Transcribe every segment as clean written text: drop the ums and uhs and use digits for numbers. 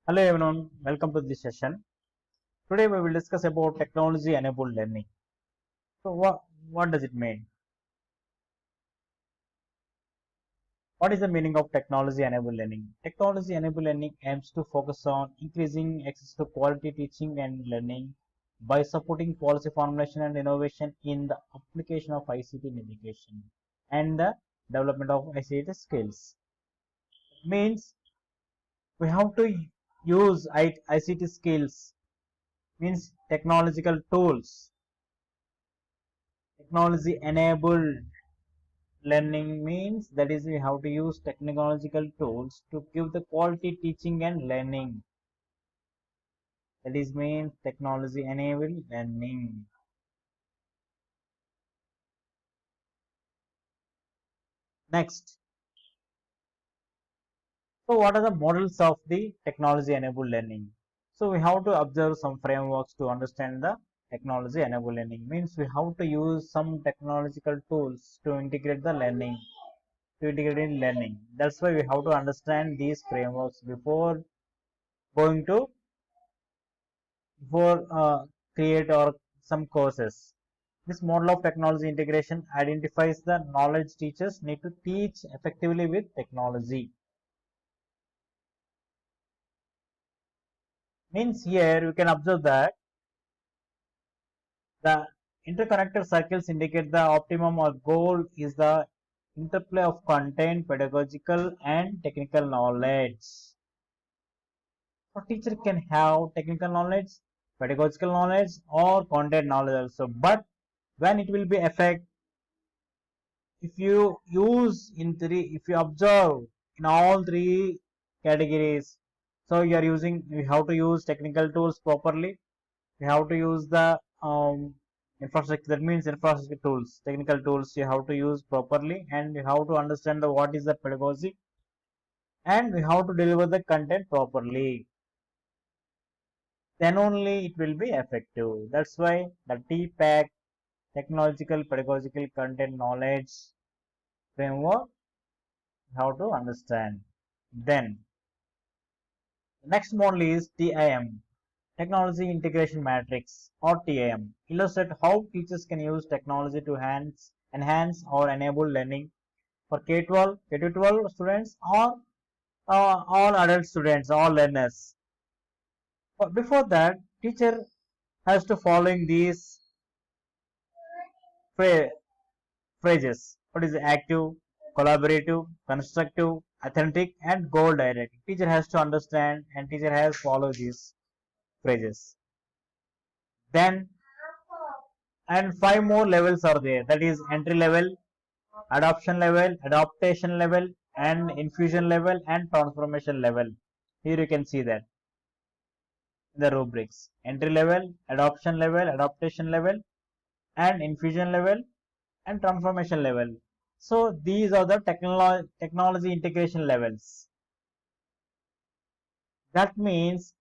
Hello everyone, welcome to this session. Today we will discuss about technology enabled learning. So what does it mean? What is the meaning of technology enabled learning? Technology enabled learning aims to focus on increasing access to quality teaching and learning by supporting policy formulation and innovation in the application of ICT in education and the development of ICT skills. It means we have to use ICT skills, means technological tools. Technology enabled learning means that is we have to use technological tools to give the quality teaching and learning. That is means technology enabled learning. Next, so what are the models of the technology enabled learning? So we have to observe some frameworks to understand the technology enabled learning. Means we have to use some technological tools to integrate the learning, to integrate in learning. That's why we have to understand these frameworks going to create or some courses. This model of technology integration identifies the knowledge teachers need to teach effectively with technology. Means here you can observe that the interconnected circles indicate the optimum or goal is the interplay of content, pedagogical and technical knowledge. So teacher can have technical knowledge, pedagogical knowledge or content knowledge also, but when it will be effect, if you if you observe in all three categories, so you have to use technical tools properly, you have to use the infrastructure, that means infrastructure tools, technical tools you have to use properly, and you have to understand the what is the pedagogy, and we have to deliver the content properly, then only it will be effective. That's why the TPAC, technological pedagogical content knowledge framework, how to understand. Then the next model is TIM, Technology Integration Matrix, or TIM, illustrate how teachers can use technology to enhance or enable learning for K-12, K-12 students or all adult students, all learners. But before that, teacher has to following these phrases. What is active, collaborative, constructive, authentic, and goal directed? Teacher has to understand and teacher has follow these phrases. Then, and five more levels are there. That is entry level, adoption level, adaptation level, and infusion level, and transformation level. Here you can see that in the rubrics: entry level, adoption level, adaptation level, and infusion level, and transformation level. So these are the technology integration levels. That means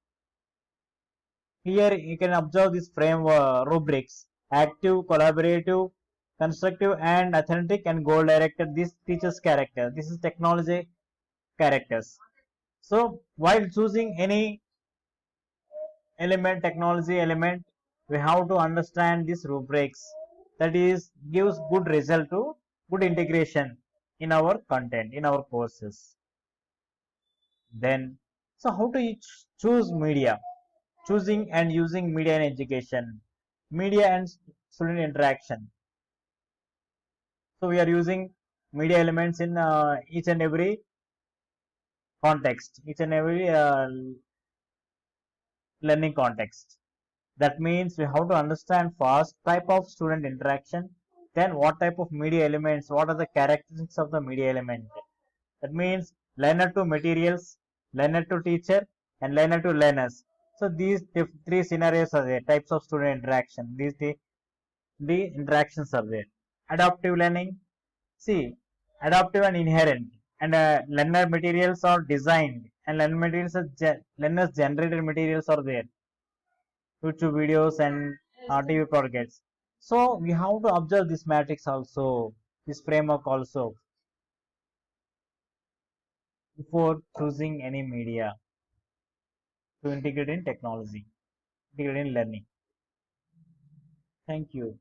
here you can observe this framework rubrics: active, collaborative, constructive, and authentic, and goal directed. This teaches character. This is technology characters. So while choosing any element, technology element, we have to understand these rubrics. That is gives good result to good integration in our content, in our courses. Then, so how to choose media? Choosing and using media in education, media and student interaction. So we are using media elements in each and every context, each and every learning context. That means we have to understand first type of student interaction, then what type of media elements, what are the characteristics of the media element. That means learner to materials, learner to teacher, and learner to learners. So these three scenarios are there, types of student interaction. These the interactions are there. Adaptive learning, see, adaptive and inherent, and learner materials are designed, and learner materials are learners generated materials are there. YouTube videos and TV projects. So we have to observe this matrix also, this framework also, before choosing any media. to integrate in technology, integrate in learning. Thank you.